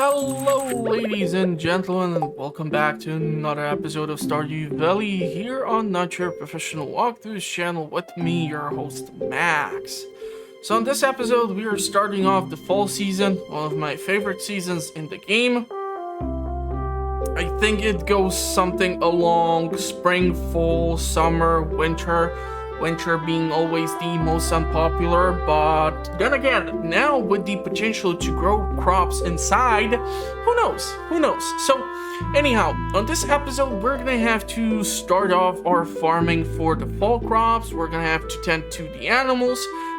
Hello, ladies and gentlemen, and welcome back to another episode of Stardew Valley here on Not Your Professional Walkthroughs channel with me, your host, Max. So in this episode, we are starting off the fall season, one of my favorite seasons in the game. I think it goes something along spring, fall, summer, winter. Winter being always the most unpopular, but then again, now with the potential to grow crops inside, who knows? Who knows? So, anyhow, on this episode, we're gonna have to start off our farming for the fall crops. We're gonna have to tend to the animals,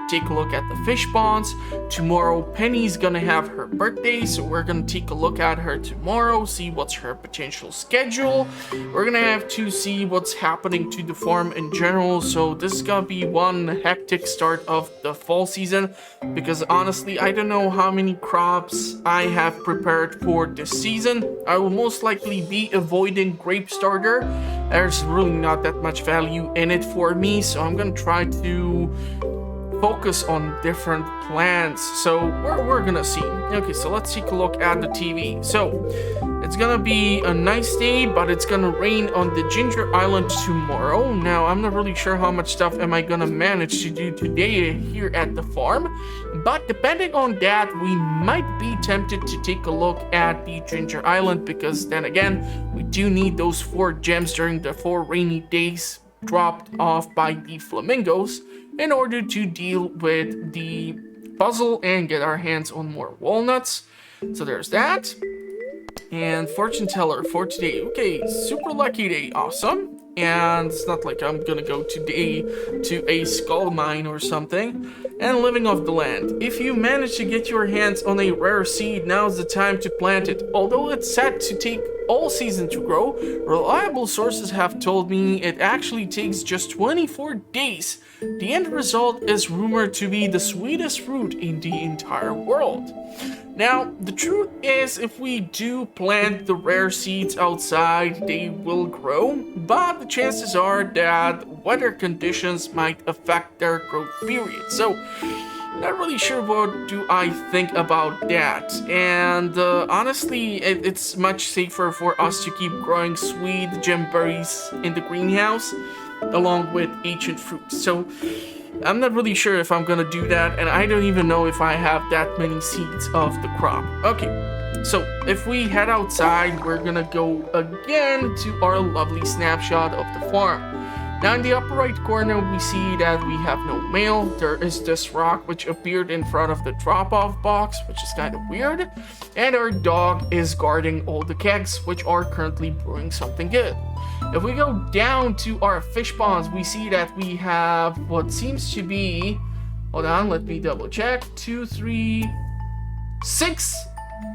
take a look at the fish ponds. Tomorrow, Penny's gonna have her birthday, so we're gonna take a look at her tomorrow, see what's her potential schedule. We're gonna have to see what's happening to the farm in general, so this is gonna be one hectic start of the fall season, because honestly, I don't know how many crops I have prepared for this season. I will most likely be avoiding grape starter. There's really not that much value in it for me, so I'm gonna try to focus on different plants. So we're gonna see. Okay, so let's take a look at the TV. So it's gonna be a nice day, but it's gonna rain on the Ginger Island tomorrow. Now I'm not really sure how much stuff am I gonna manage to do today here at the farm, but depending on that, we might be tempted to take a look at the Ginger Island, because then again, we do need those 4 gems during the 4 rainy days dropped off by the flamingos in order to deal with the puzzle and get our hands on more walnuts. So there's that. And fortune teller for today. Okay, super lucky day, awesome. And it's not like I'm gonna go today to a skull mine or something. And living off the land. If you manage to get your hands on a rare seed, now's the time to plant it. Although it's said to take all season to grow, reliable sources have told me it actually takes just 24 days. The end result is rumored to be the sweetest fruit in the entire world. Now, the truth is, if we do plant the rare seeds outside, they will grow, but the chances are that weather conditions might affect their growth period. So, not really sure what do I think about that. And honestly, it's much safer for us to keep growing sweet gem berries in the greenhouse along with ancient fruits. So I'm not really sure if I'm gonna do that, and I don't even know if I have that many seeds of the crop. Okay, so if we head outside, we're gonna go again to our lovely snapshot of the farm. Now in the upper right corner, we see that we have no mail. There is this rock which appeared in front of the drop-off box, which is kind of weird. And our dog is guarding all the kegs, which are currently brewing something good. If we go down to our fish ponds, we see that we have what seems to be, hold on, let me double check, 2, 3, 6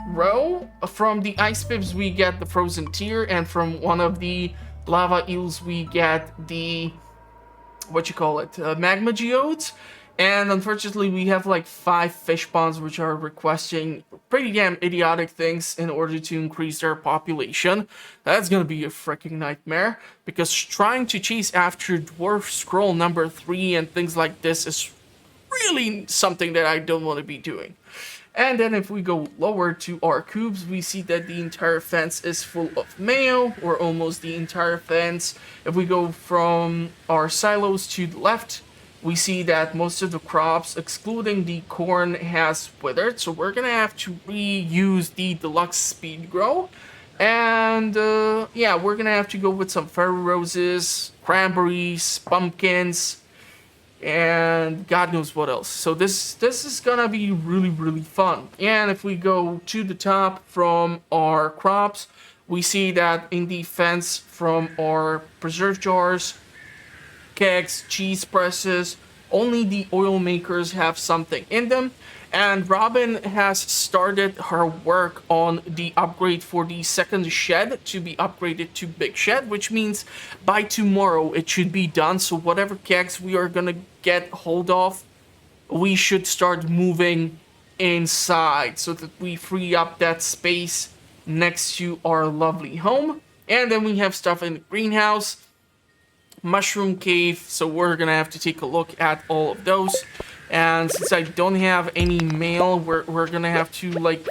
row. From the ice pips, we get the frozen tear, and from one of the lava eels, we get the, magma geodes. And unfortunately, we have like 5 fish ponds which are requesting pretty damn idiotic things in order to increase their population. That's gonna be a freaking nightmare, because trying to chase after dwarf scroll number 3 and things like this is really something that I don't want to be doing. And then if we go lower to our cubes, we see that the entire fence is full of mayo, or almost the entire fence. If we go from our silos to the left, we see that most of the crops, excluding the corn, has withered. So we're gonna have to reuse the deluxe speed grow. And yeah, we're gonna have to go with some fairy roses, cranberries, pumpkins, and God knows what else. So this is gonna be really fun. And if we go to the top from our crops, we see that in the fence from our preserve jars, kegs, cheese presses, only the oil makers have something in them. And Robin has started her work on the upgrade for the second shed to be upgraded to big shed, which means by tomorrow it should be done. So whatever kegs we are gonna get hold of, we should start moving inside so that we free up that space next to our lovely home. And then we have stuff in the greenhouse, mushroom cave, so we're gonna have to take a look at all of those. And since I don't have any mail, we're gonna have to like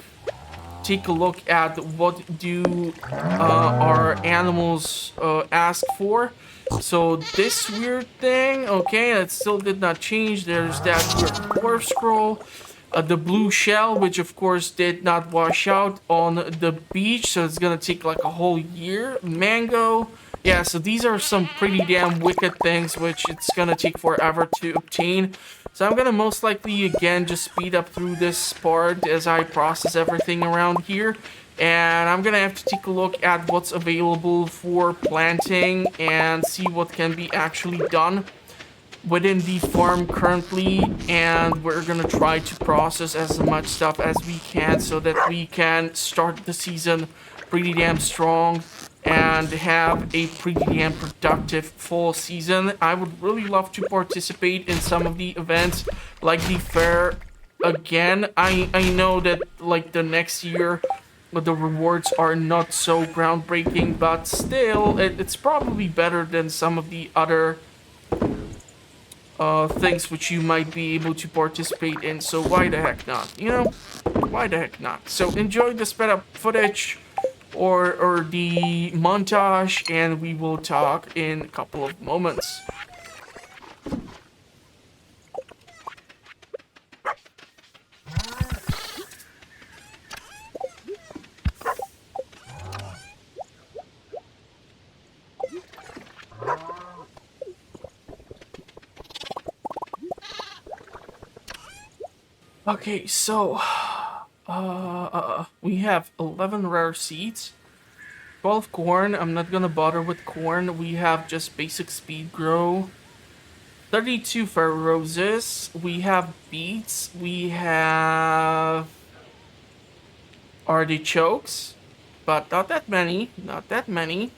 take a look at what do our animals ask for. So this weird thing, okay, it still did not change. There's that weird dwarf scroll. The blue shell, which of course did not wash out on the beach, so it's gonna take like a whole year. Mango. Yeah, so these are some pretty damn wicked things, which it's gonna take forever to obtain. So I'm gonna most likely, again, just speed up through this part as I process everything around here. And I'm gonna have to take a look at what's available for planting and see what can be actually done within the farm currently, and we're gonna try to process as much stuff as we can so that we can start the season pretty damn strong and have a pretty damn productive fall season. I would really love to participate in some of the events like the fair again. I know that like the next year the rewards are not so groundbreaking, but still it's probably better than some of the other things which you might be able to participate in, so why the heck not, you know? Why the heck not? So enjoy the sped up footage or the montage, and we will talk in a couple of moments. Okay, so we have 11 rare seeds, 12 corn. I'm not gonna bother with corn. We have just basic speed grow, 32 fairy roses. We have beets. We have artichokes, but not that many. Not that many.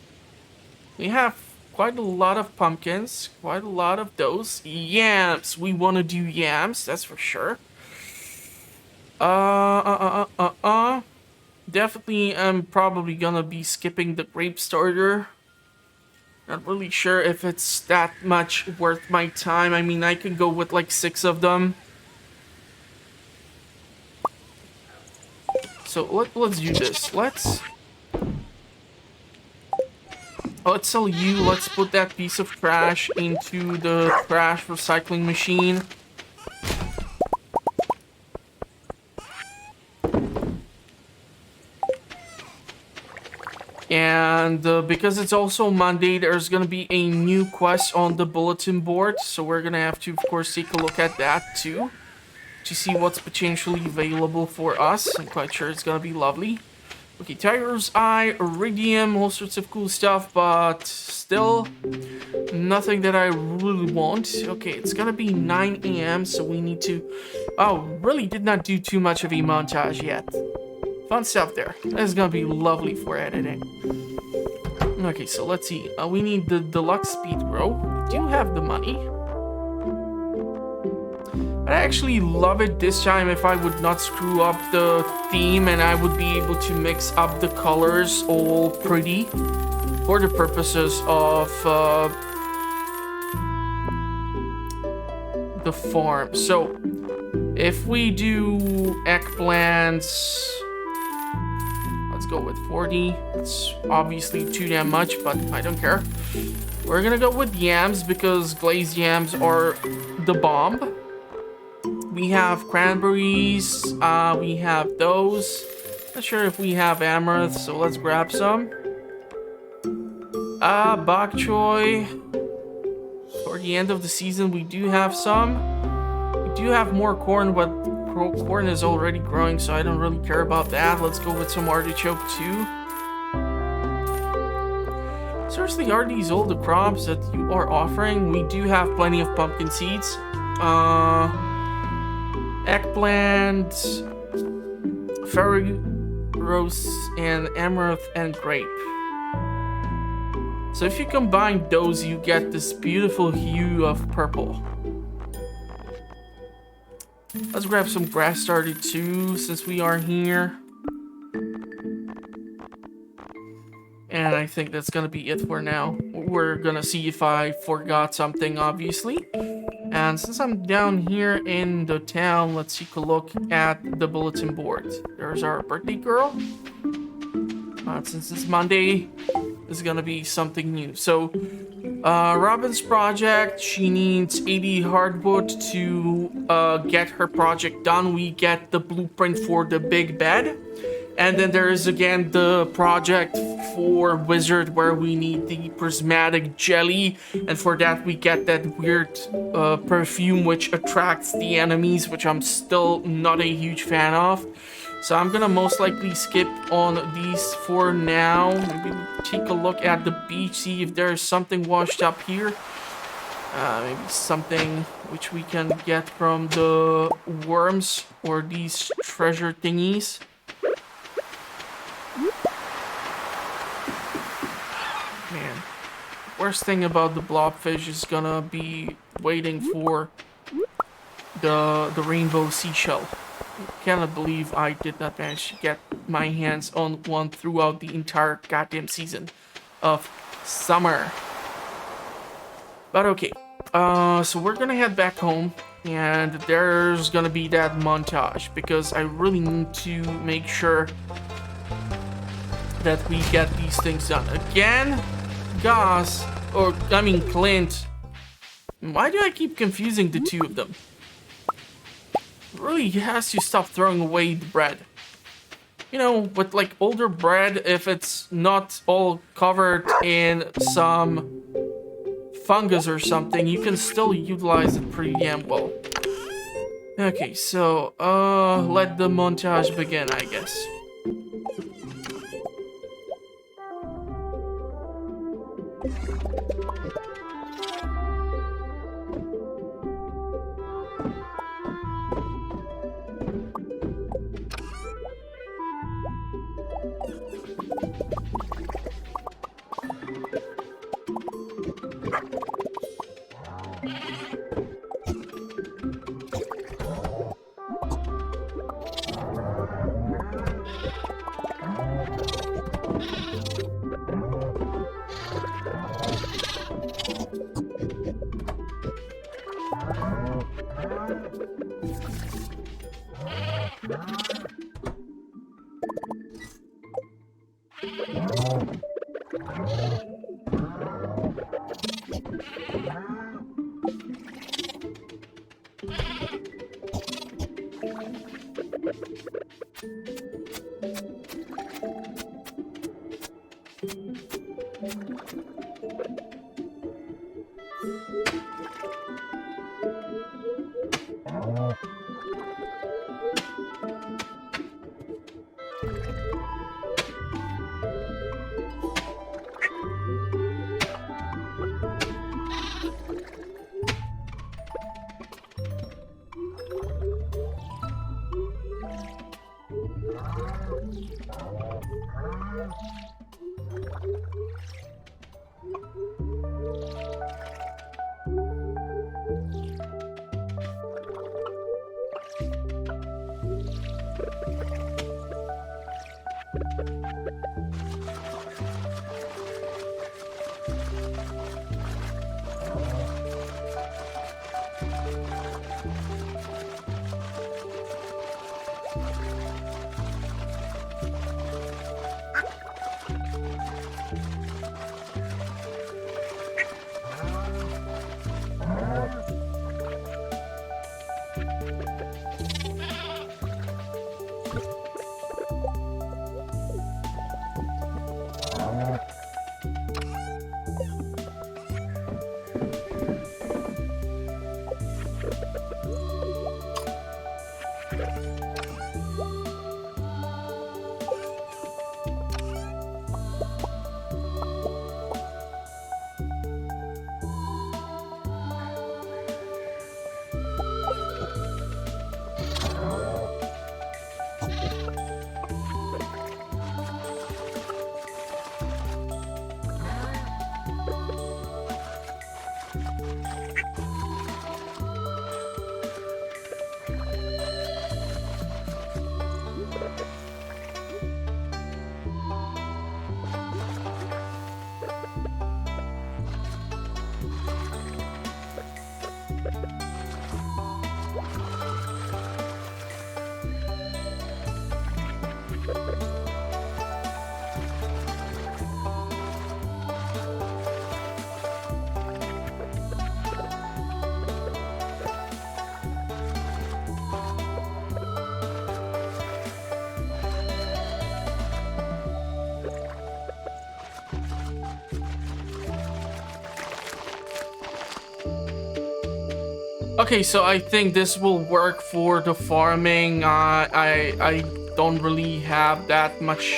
We have quite a lot of pumpkins. Quite a lot of those. Yams. We want to do yams. That's for sure. Definitely, I'm probably gonna be skipping the grape starter. Not really sure if it's that much worth my time. I mean, I could go with like 6 of them. So let's do this. Let's sell you. Let's put that piece of trash into the trash recycling machine. And because it's also Monday, there's gonna be a new quest on the bulletin board, so we're gonna have to, of course, take a look at that too to see what's potentially available for us. I'm quite sure it's gonna be lovely. Okay, Tiger's Eye, Iridium, all sorts of cool stuff, but still nothing that I really want. Okay, it's gonna be 9 a.m., so we need to... Oh, really did not do too much of a montage yet. Fun stuff there. That's gonna be lovely for editing. Okay, so let's see. We need the deluxe speed grow. We do have the money. I'd actually love it this time if I would not screw up the theme and I would be able to mix up the colors all pretty for the purposes of the farm. So if we do eggplants, let's go with 40. It's obviously too damn much, but I don't care. We're gonna go with yams because glazed yams are the bomb. We have cranberries. We have those. Not sure if we have amaranth, so let's grab some. Bok choy. For the end of the season, we do have some. We do have more corn, but corn is already growing, so I don't really care about that. Let's go with some artichoke too. Seriously, are these all the crops that you are offering? We do have plenty of pumpkin seeds. Eggplant, fairy rose, and amaranth and grape. So if you combine those, you get this beautiful hue of purple. Let's grab some grass starter too, since we are here. And I think that's gonna be it for now. We're gonna see if I forgot something, obviously. And since I'm down here in the town, let's take a look at the bulletin board. There's our birthday girl. Since it's Monday, this is gonna be something new. So, Robin's project, she needs 80 hardwood to get her project done. We get the blueprint for the big bed. And then there is again the project for Wizard where we need the prismatic jelly. And for that we get that weird perfume which attracts the enemies, which I'm still not a huge fan of. So I'm gonna most likely skip on these for now. Maybe take a look at the beach, see if there's something washed up here. Maybe something which we can get from the worms or these treasure thingies. Man, worst thing about the blobfish is gonna be waiting for the rainbow seashell. Cannot believe I did not manage to get my hands on one throughout the entire goddamn season of summer. But okay, so we're gonna head back home, and there's gonna be that montage because I really need to make sure that we get these things done. Again, Clint. Why do I keep confusing the two of them? Really has to stop throwing away the bread. You know, with like older bread, if it's not all covered in some fungus or something, you can still utilize it pretty damn well. Okay, so let the montage begin, I guess. Okay, so I think this will work for the farming. I don't really have that much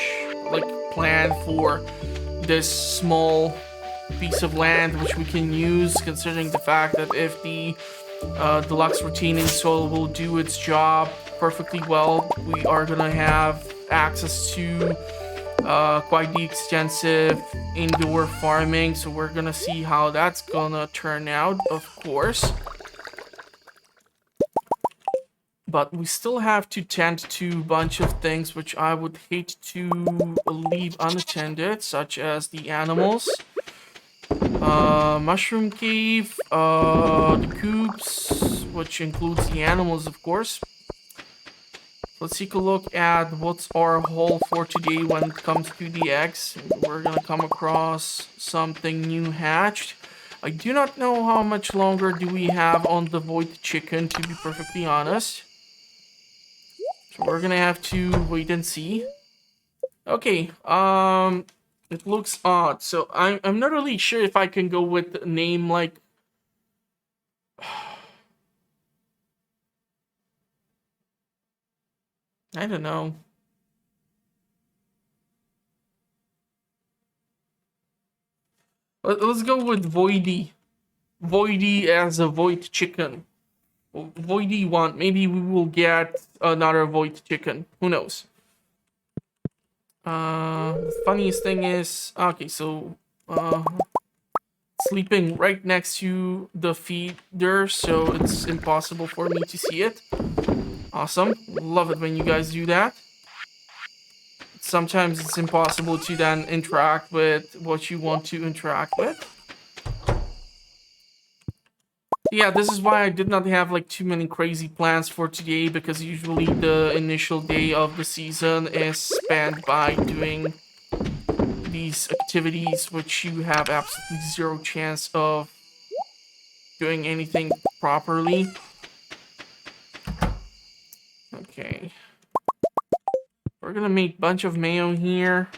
like plan for this small piece of land which we can use, considering the fact that if the deluxe retaining soil will do its job perfectly well, we are gonna have access to quite the extensive indoor farming. So we're gonna see how that's gonna turn out, of course. But we still have to tend to a bunch of things which I would hate to leave unattended, such as the animals, mushroom cave, the coops, which includes the animals, of course. Let's take a look at what's our haul for today when it comes to the eggs. We're gonna come across something new hatched. I do not know how much longer do we have on the void chicken, to be perfectly honest. So we're gonna have to wait and see. Okay, it looks odd. So I'm not really sure if I can go with a name like I don't know. Let's go with Voidy. Voidy as a void chicken. Voidy one. Maybe we will get another void chicken. Who knows? The funniest thing is, okay, so sleeping right next to the feeder, so it's impossible for me to see it. Awesome. Love it when you guys do that. Sometimes it's impossible to then interact with what you want to interact with. Yeah, this is why I did not have like too many crazy plans for today, because usually the initial day of the season is spent by doing these activities which you have absolutely zero chance of doing anything properly. Okay. We're gonna make a bunch of mayo here.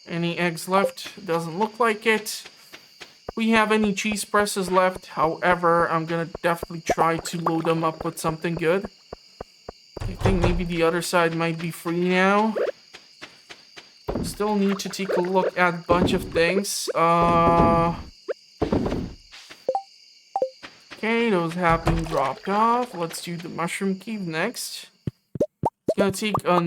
Any eggs left? Doesn't look like it. We have any cheese presses left. However, I'm gonna definitely try to load them up with something good. I think maybe the other side might be free now. Still need to take a look at a bunch of things. Okay, those have been dropped off. Let's do the mushroom cave next. It's gonna take a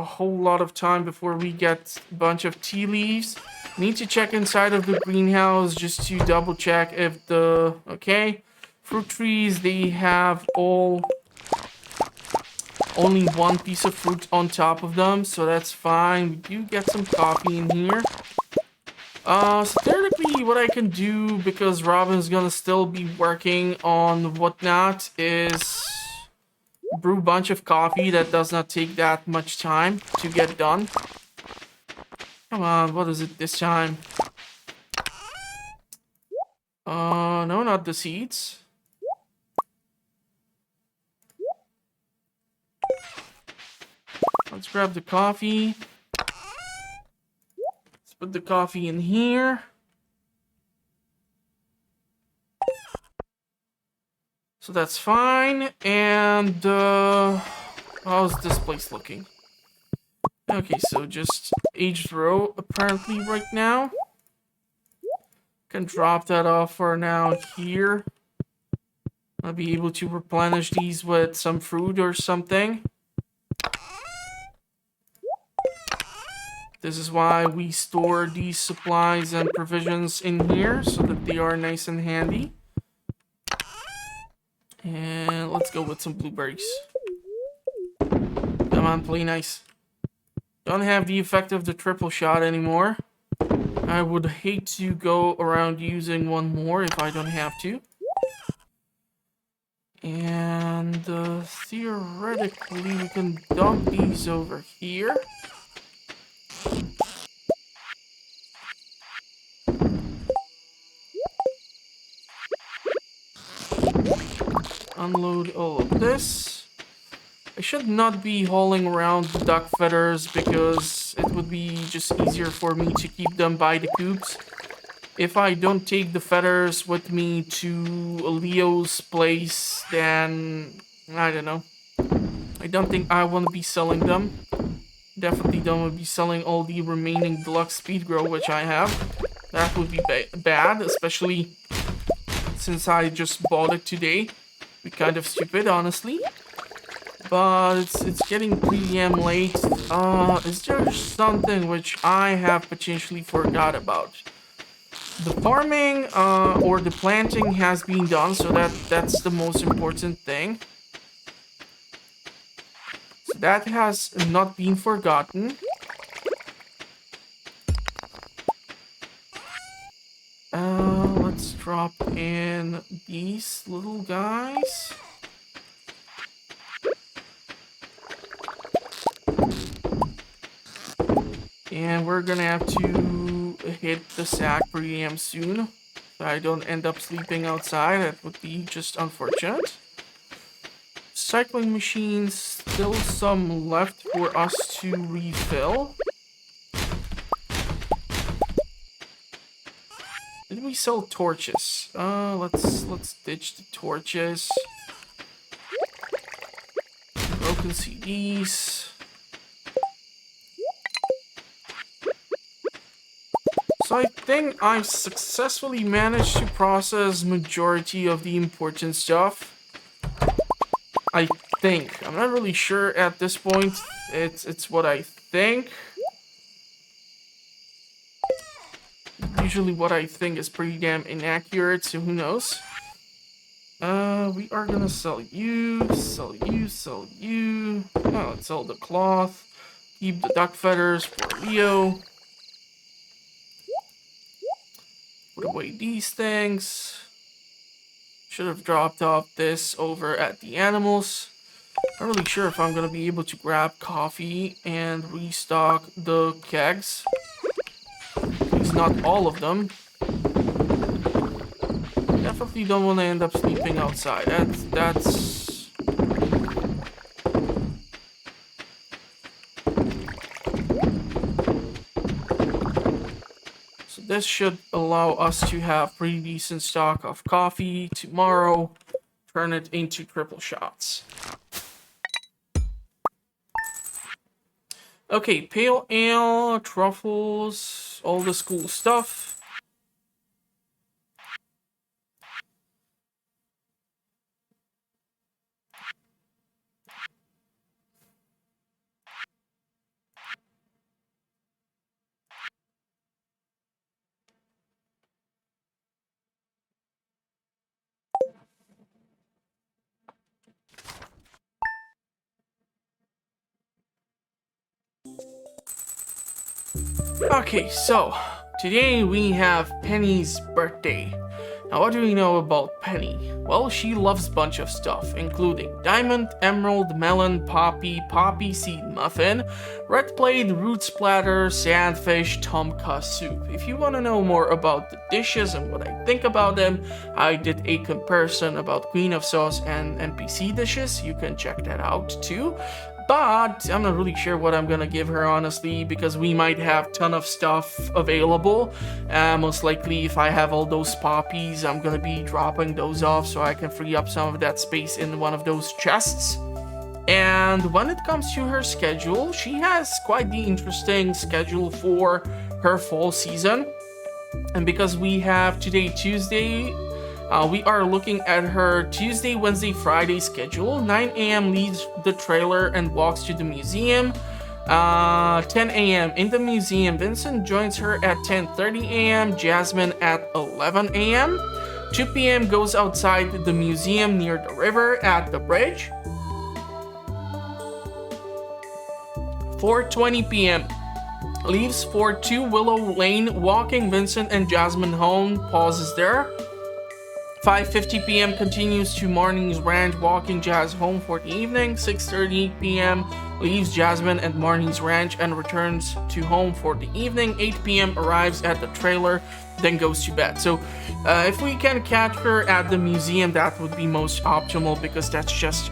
whole lot of time before we get a bunch of tea leaves. Need to check inside of the greenhouse just to double check if the fruit trees, they have only one piece of fruit on top of them, so that's fine. We do get some coffee in here. So theoretically, what I can do, because Robin's gonna still be working on whatnot, is brew a bunch of coffee. That does not take that much time to get done. Come on, what is it this time? No, not the seeds. Let's grab the coffee. Let's put the coffee in here. So that's fine. And how's this place looking? Okay, so just aged row apparently right now. Can drop that off for now here. I'll be able to replenish these with some fruit or something. This is why we store these supplies and provisions in here, so that they are nice and handy. And let's go with some blueberries. Come on, play nice. Don't have the effect of the triple shot anymore. I would hate to go around using one more if I don't have to. And theoretically, we can dump these over here. Unload all of this. I should not be hauling around the duck feathers because it would be just easier for me to keep them by the coops. If I don't take the feathers with me to Leo's place, then I don't know. I don't think I want to be selling them. Definitely don't want to be selling all the remaining deluxe speed grow which I have. That would be bad, especially since I just bought it today. Be kind of stupid, honestly. But it's getting pretty damn late. Is there something which I have potentially forgot about? The farming or the planting has been done, so that's the most important thing. So that has not been forgotten. Let's drop in these little guys. And we're gonna have to hit the sack pretty damn soon, so I don't end up sleeping outside. That would be just unfortunate. Cycling machines, still some left for us to refill. Did we sell torches? Let's ditch the torches. Broken CDs. So I think I've successfully managed to process majority of the important stuff. I think. I'm not really sure at this point. It's what I think. Usually what I think is pretty damn inaccurate, so who knows. We are gonna sell you, sell you, sell you. Oh, let's sell the cloth. Keep the duck feathers for Leo. Put away these things. Should have dropped off this over at the animals. Not really sure if I'm gonna be able to grab coffee and restock the kegs. At least not all of them. Definitely don't want to end up sleeping outside. That's... So this should allow us to have pretty decent stock of coffee tomorrow. Turn it into triple shots. Okay, pale ale, truffles, all this cool stuff. Okay, so today we have Penny's birthday. Now, what do we know about Penny? Well, she loves a bunch of stuff, including diamond, emerald, melon, poppy seed muffin, red plate, root splatter, sandfish, tomka soup. If you want to know more about the dishes and what I think about them, I did a comparison about Queen of Sauce and NPC dishes. You can check that out too. But I'm not really sure what I'm gonna give her, honestly, because we might have a ton of stuff available. Most likely, if I have all those poppies, I'm gonna be dropping those off so I can free up some of that space in one of those chests. And when it comes to her schedule, she has quite the interesting schedule for her fall season. And because we have today Tuesday, we are looking at her Tuesday, Wednesday, Friday schedule. 9 a.m. leaves the trailer and walks to the museum. 10 a.m. in the museum. Vincent joins her at 10:30 a.m. Jasmine at 11 a.m. 2 p.m. goes outside the museum near the river at the bridge. 4:20 p.m. leaves for 2 Willow Lane, walking Vincent and Jasmine home. Pauses there. 5:50 p.m. continues to Marnie's Ranch, walking Jazz home for the evening. 6:30 p.m. leaves Jasmine and Marnie's Ranch and returns to home for the evening. 8 p.m. arrives at the trailer, then goes to bed. So if we can catch her at the museum, that would be most optimal, because that's just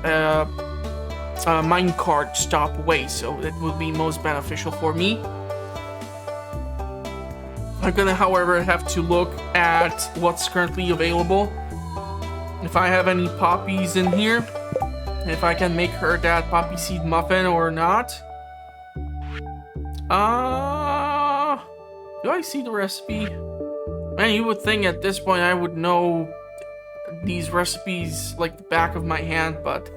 minecart stop away, so it would be most beneficial for me. I'm gonna, however, have to look at what's currently available. If I have any poppies in here, if I can make her that poppy seed muffin or not. Do I see the recipe? Man, you would think at this point I would know these recipes like the back of my hand, but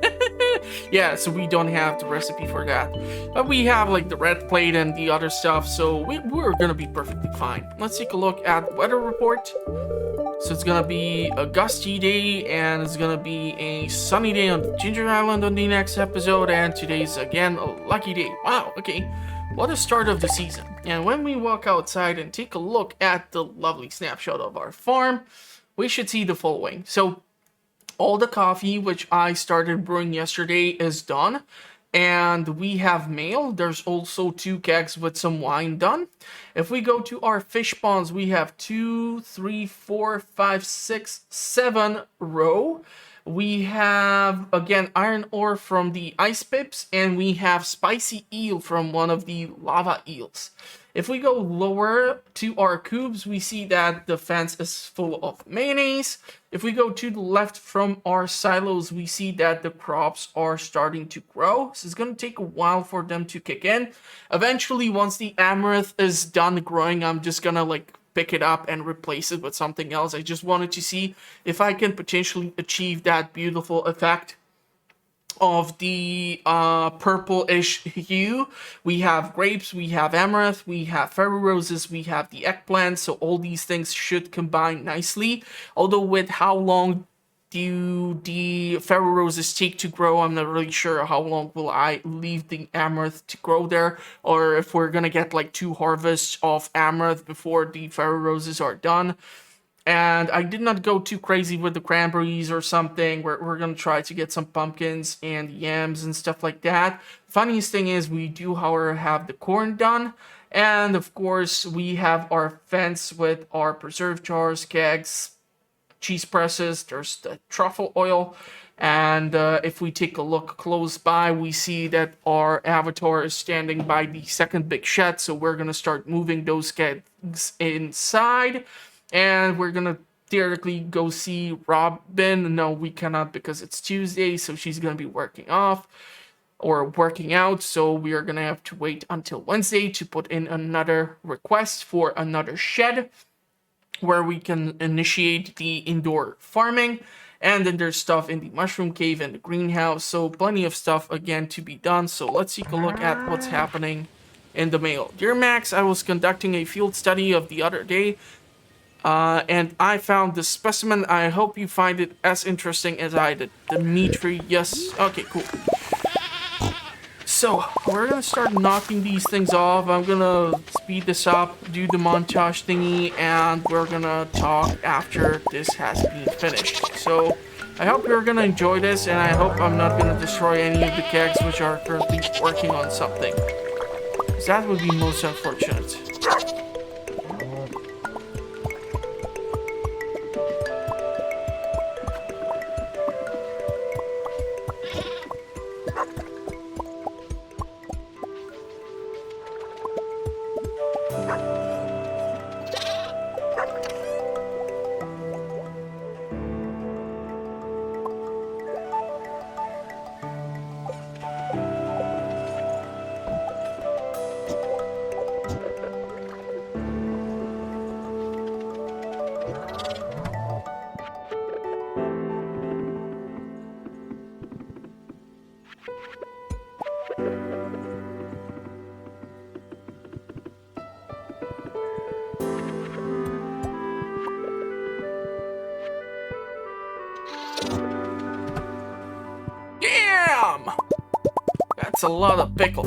yeah, so we don't have the recipe for that. But we have like the red plate and the other stuff, so we're gonna be perfectly fine. Let's take a look at the weather report. So it's gonna be a gusty day, and it's gonna be a sunny day on Ginger Island on the next episode, and today's again a lucky day. Wow, okay. What a start of the season. And when we walk outside and take a look at the lovely snapshot of our farm, we should see the following. So all the coffee, which I started brewing yesterday, is done. And we have mail. There's also 2 kegs with some wine done. If we go to our fish ponds, we have 2, 3, 4, 5, 6, 7 row. We have, again, iron ore from the ice pips, and we have spicy eel from one of the lava eels. If we go lower to our cubes, we see that the fence is full of mayonnaise. If we go to the left from our silos, we see that the crops are starting to grow. So it's going to take a while for them to kick in. Eventually, once the amaranth is done growing, I'm just going to like pick it up and replace it with something else. I just wanted to see if I can potentially achieve that beautiful effect of the purple-ish hue. We have grapes, we have amaranth, we have fairy roses, we have the eggplant, so all these things should combine nicely. Although with how long do the fairy roses take to grow, I'm not really sure how long will I leave the amaranth to grow there, or if we're gonna get like 2 harvests of amaranth before the fairy roses are done. And I did not go too crazy with the cranberries or something. We're going to try to get some pumpkins and yams and stuff like that. Funniest thing is we do, however, have the corn done. And, of course, we have our fence with our preserve jars, kegs, cheese presses. There's the truffle oil. And if we take a look close by, we see that our avatar is standing by the second big shed. So we're going to start moving those kegs inside. And we're gonna theoretically go see Robin. No, we cannot because it's Tuesday, so she's gonna be working out. So we are gonna have to wait until Wednesday to put in another request for another shed where we can initiate the indoor farming. And then there's stuff in the mushroom cave and the greenhouse. So plenty of stuff again to be done. So let's take a look at what's happening in the mail. Dear Max, I was conducting a field study of the other day. And I found this specimen. I hope you find it as interesting as I did. Dimitri, yes. Okay, cool. So, we're gonna start knocking these things off. I'm gonna speed this up, do the montage thingy, and we're gonna talk after this has been finished. So, I hope you're gonna enjoy this, and I hope I'm not gonna destroy any of the kegs which are currently working on something. 'Cause that would be most unfortunate. Damn! That's a lot of pickle.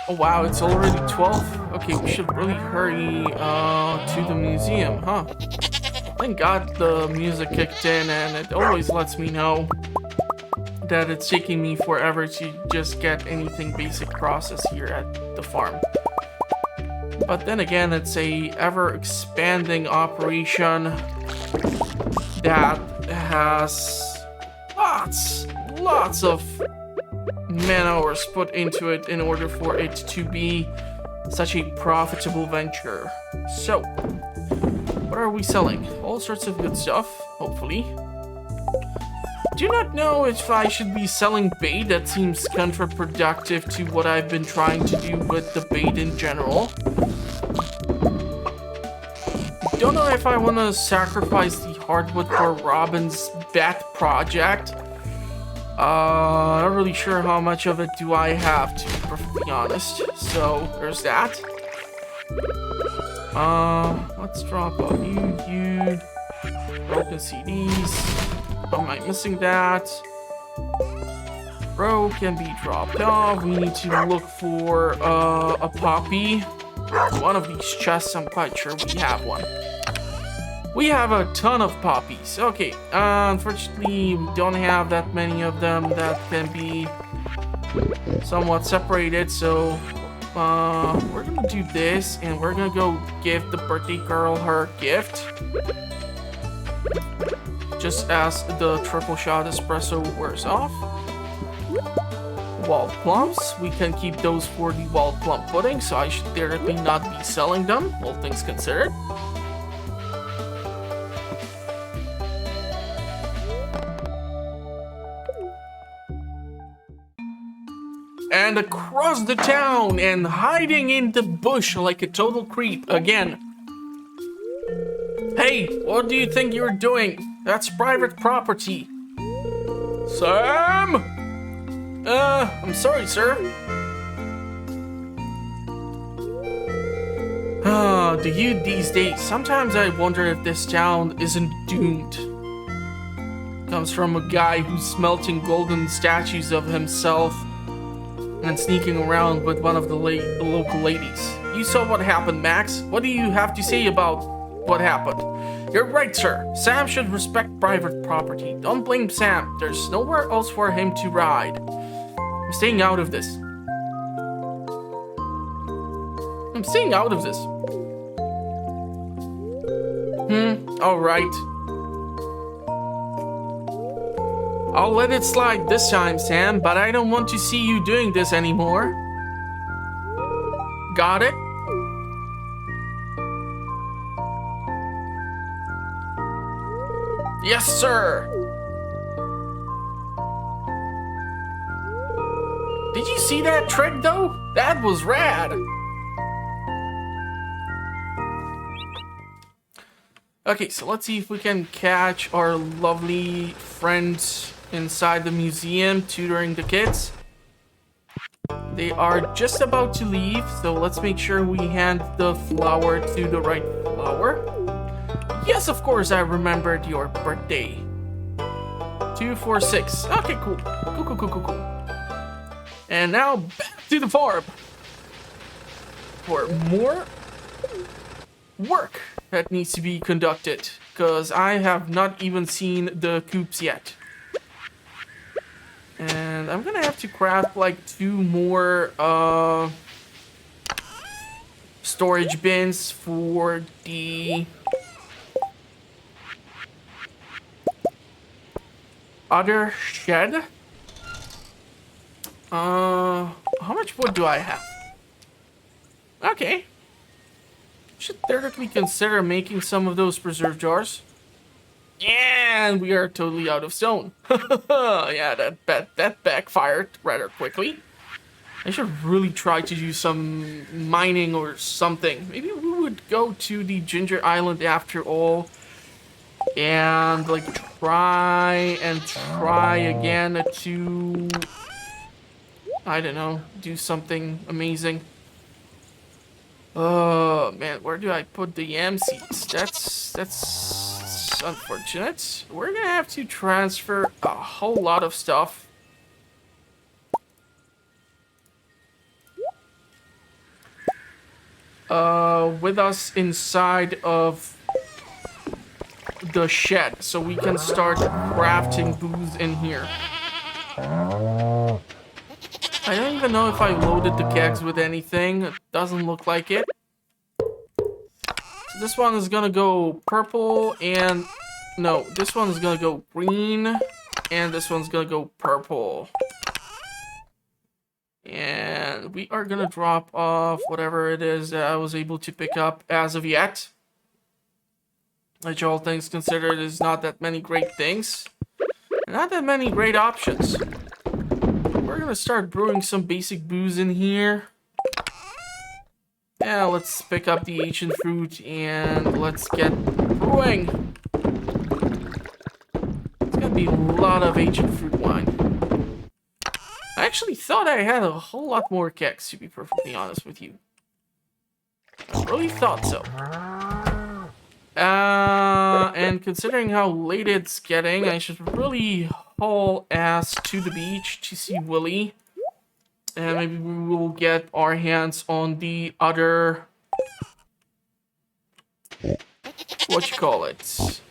Oh wow, it's already 12? Okay, we should really hurry to the museum, huh? Thank God the music kicked in, and it always lets me know that it's taking me forever to just get anything basic processed here at the farm. But then again, it's a ever-expanding operation that has lots of man-hours put into it in order for it to be such a profitable venture. So, what are we selling? All sorts of good stuff, hopefully. Do not know if I should be selling bait. That seems counterproductive to what I've been trying to do with the bait in general. Don't know if I want to sacrifice the hardwood for Robin's bat project. Not really sure how much of it do I have, to be perfectly honest. So, there's that. Let's drop off you, broken CDs. Am I missing that? Row can be dropped off. We need to look for a poppy. One of these chests, I'm quite sure we have one. We have a ton of poppies. Okay, unfortunately, we don't have that many of them that can be somewhat separated, so we're gonna do this, and we're gonna go give the birthday girl her gift. Just as the triple shot espresso wears off. Wild plums, we can keep those for the wild plum pudding, so I should theoretically not be selling them, all things considered. And across the town and hiding in the bush like a total creep again. Hey, what do you think you're doing? That's private property. Sam? I'm sorry, sir. The youth these days, sometimes I wonder if this town isn't doomed. Comes from a guy who's smelting golden statues of himself and sneaking around with one of the local ladies. You saw what happened, Max. What do you have to say about what happened? You're right, sir. Sam should respect private property. Don't blame Sam. There's nowhere else for him to ride. I'm staying out of this. Alright. I'll let it slide this time, Sam, but I don't want to see you doing this anymore. Got it? Yes, sir! Did you see that trick, though? That was rad! Okay, so let's see if we can catch our lovely friends inside the museum tutoring the kids. They are just about to leave, so let's make sure we hand the flower to the right flower. Yes, of course, I remembered your birthday. 246. Okay, cool. Cool. And now back to the farm for more work that needs to be conducted, because I have not even seen the coops yet. And I'm gonna have to craft like 2 more storage bins for the other shed. How much wood do I have? Okay. Should theoretically consider making some of those preserve jars. And we are totally out of stone. Yeah, that backfired rather quickly. I should really try to do some mining or something. Maybe we would go to the Ginger Island after all. And like try again to, I don't know, do something amazing. Oh man, where do I put the yam seeds? That's unfortunate. We're gonna have to transfer a whole lot of stuff. with us inside of the shed, so we can start crafting booze in here. I don't even know if I loaded the kegs with anything. It doesn't look like it. So this one is gonna go purple, and no, this one is gonna go green, and this one's gonna go purple. And we are gonna drop off whatever it is that I was able to pick up as of yet. Which, all things considered, is not that many great things. Not that many great options. We're gonna start brewing some basic booze in here. Yeah, let's pick up the ancient fruit and let's get brewing. It's gonna be a lot of ancient fruit wine. I actually thought I had a whole lot more kegs, to be perfectly honest with you. I really thought so. And considering how late it's getting, I should really haul ass to the beach to see Willy. And maybe we will get our hands on the other... what you call it?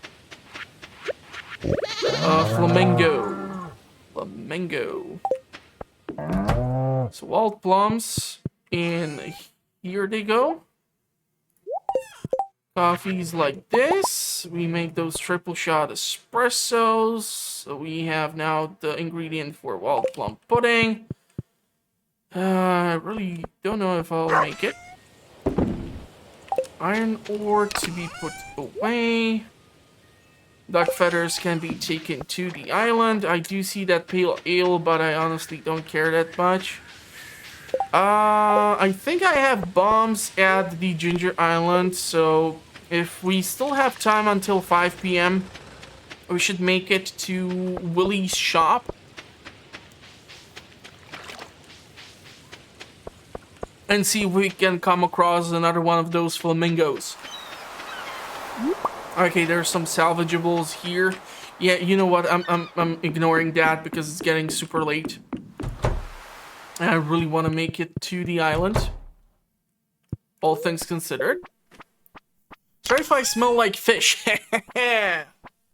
Flamingo. Flamingo. So wild plums. And here they go. Coffees like this. We make those triple shot espressos. So we have now the ingredient for wild plum pudding. I really don't know if I'll make it. Iron ore to be put away. Duck feathers can be taken to the island. I do see that pale ale, but I honestly don't care that much. I think I have bombs at the Ginger Island, so if we still have time until 5 p.m., we should make it to Willy's shop. And see if we can come across another one of those flamingos. Okay, there's some salvageables here. Yeah, you know what? I'm ignoring that because it's getting super late. And I really want to make it to the island. All things considered. Sorry if I smell like fish.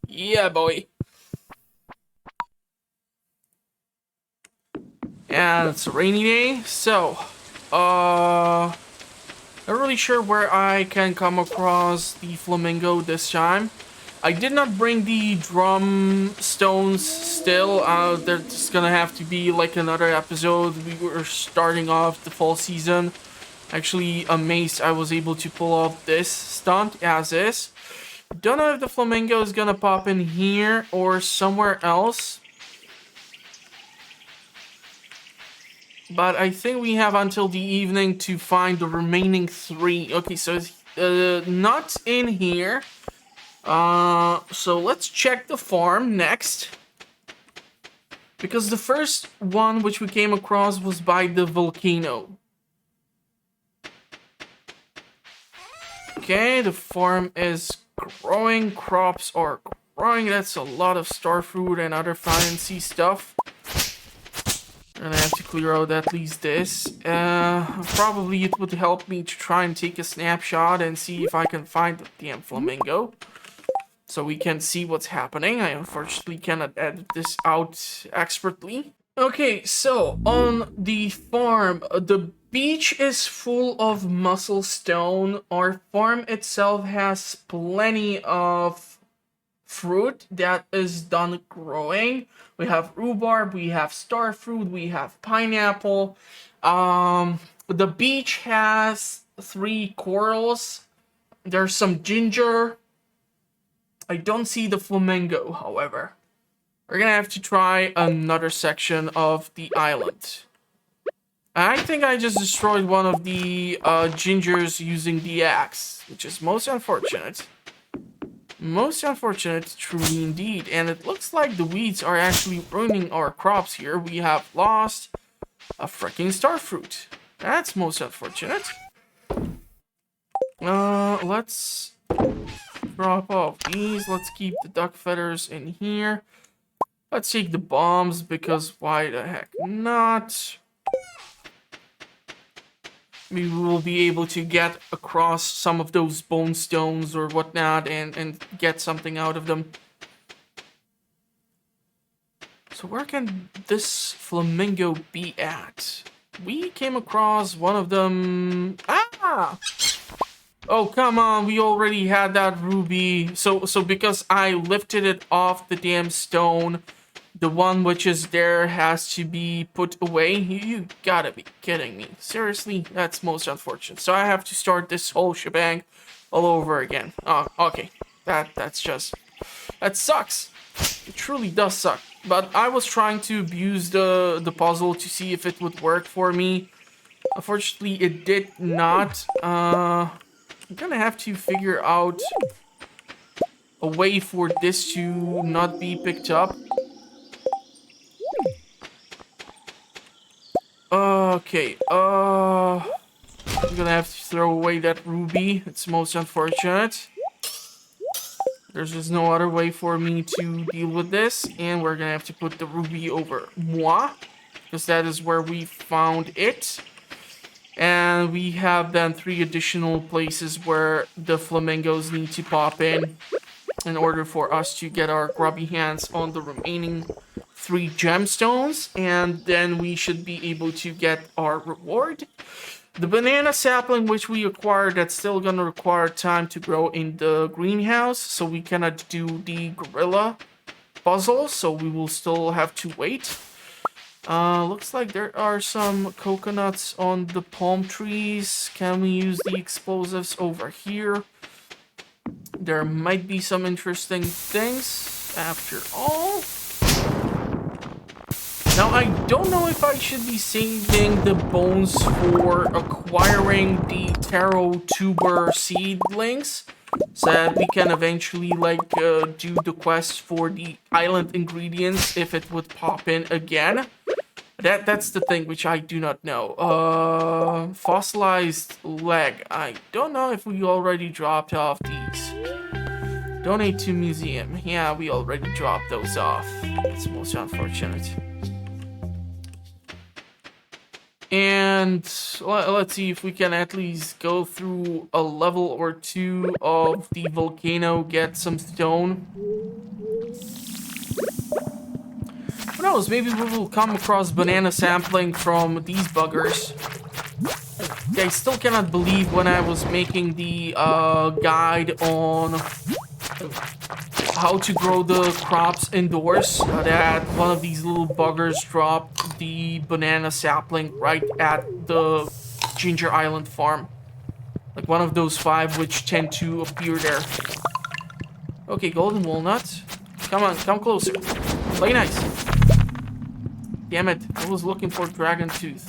Yeah, boy. And it's a rainy day, so... not really sure where I can come across the flamingo this time. I did not bring the drum stones still. There's gonna have to be like another episode. We were starting off the fall season. Actually amazed I was able to pull off this stunt as is. Don't know if the flamingo is gonna pop in here or somewhere else. But I think we have until the evening to find the remaining 3. Okay, so it's not in here. So let's check the farm next. Because the first one which we came across was by the volcano. Okay, the farm is growing. Crops are growing. That's a lot of starfruit and other fancy stuff. And I have to clear out at least this. Probably it would help me to try and take a snapshot and see if I can find the damn flamingo. So we can see what's happening. I unfortunately cannot edit this out expertly. Okay, so on the farm, the beach is full of muscle stone. Our farm itself has plenty of fruit that is done growing. We have rhubarb, we have starfruit, we have pineapple. The beach has 3 corals. There's some ginger. I don't see the flamingo, however. We're gonna have to try another section of the island. I think I just destroyed one of the gingers using the axe, which is most unfortunate. Most unfortunate, truly indeed. And it looks like the weeds are actually ruining our crops here. We have lost a freaking starfruit. That's most unfortunate. Let's drop off these. Let's keep the duck feathers in here. Let's take the bombs because why the heck not? maybe we will be able to get across some of those bone stones or whatnot and get something out of them. So where can this flamingo be at? We came across one of them. Ah! Oh, come on, we already had that ruby. So because I lifted it off the damn stone, the one which is there has to be put away. You gotta be kidding me. Seriously? That's most unfortunate. So I have to start this whole shebang all over again. Oh, okay. That sucks. It truly does suck. But I was trying to abuse the puzzle to see if it would work for me. Unfortunately, it did not. I'm gonna have to figure out a way for this to not be picked up. Okay, I'm gonna have to throw away that ruby. It's most unfortunate. There's just no other way for me to deal with this. And we're gonna have to put the ruby over moi, because that is where we found it. And we have then 3 additional places where the flamingos need to pop in order for us to get our grubby hands on the remaining 3 gemstones. And then we should be able to get our reward. The banana sapling which we acquired, that's still gonna require time to grow in the greenhouse, so we cannot do the gorilla puzzle, so we will still have to wait. Looks like there are some coconuts on the palm trees. Can we use the explosives over here? There might be some interesting things after all. Now, I don't know if I should be saving the bones for acquiring the taro tuber seedlings, so that we can eventually, like, do the quest for the island ingredients if it would pop in again. That's the thing which I do not know. Fossilized leg. I don't know if we already dropped off these. Donate to museum. Yeah, we already dropped those off. It's most unfortunate. And let's see if we can at least go through a level or 2 of the volcano, get some stone. Who knows, maybe we will come across banana sampling from these buggers. I still cannot believe when I was making the guide on how to grow the crops indoors, that one of these little buggers dropped the banana sapling right at the Ginger Island farm. Like one of those 5 which tend to appear there. Okay, golden walnut. Come on, come closer. Play nice. Damn it, I was looking for dragon tooth.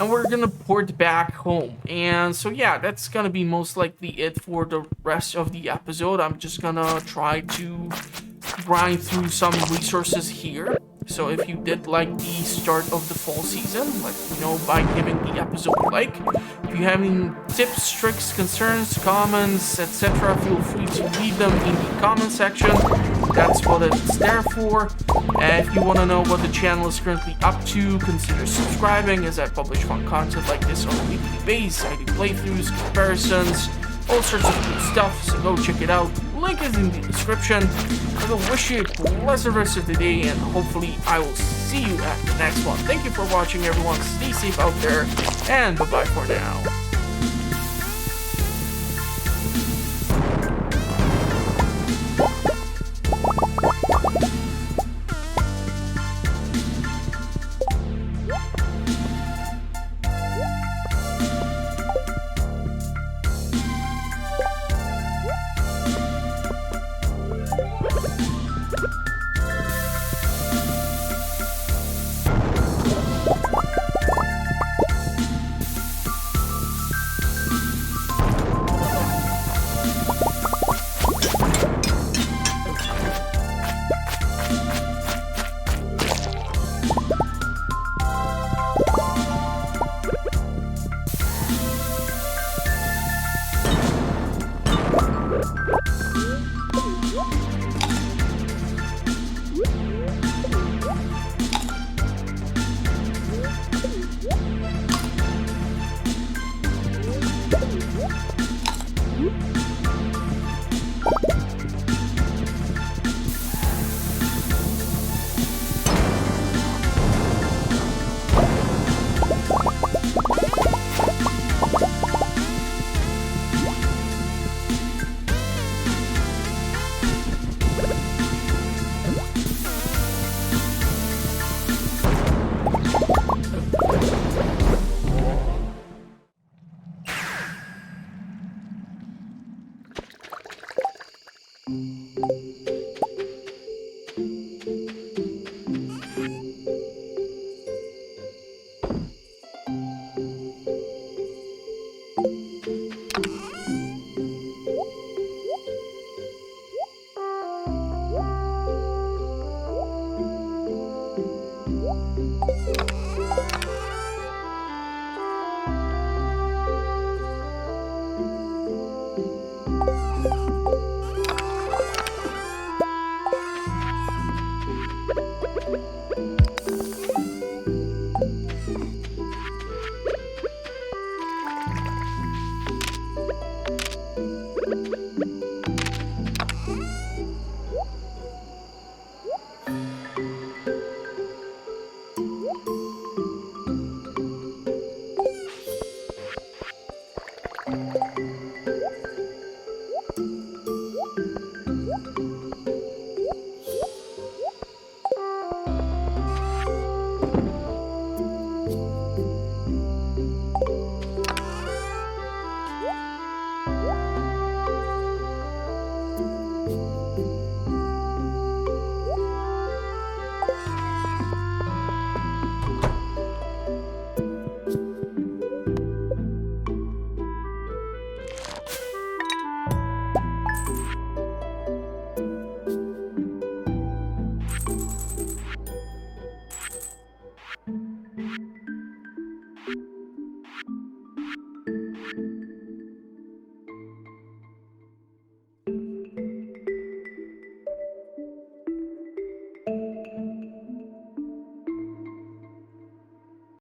And we're gonna port back home. And so yeah, that's gonna be most likely it for the rest of the episode. I'm just gonna try to grind through some resources here. So if you did like the start of the fall season, let me know by giving the episode a like. If you have any tips, tricks, concerns, comments, etc., feel free to leave them in the comment section. That's what it's there for. And if you want to know what the channel is currently up to, consider subscribing, as I publish fun content like this on a weekly basis. I do playthroughs, comparisons, all sorts of cool stuff, so go check it out. Link is in the description. I will wish you a pleasant rest of the day, and hopefully I will see you at the next one. Thank you for watching, everyone. Stay safe out there, and bye-bye for now.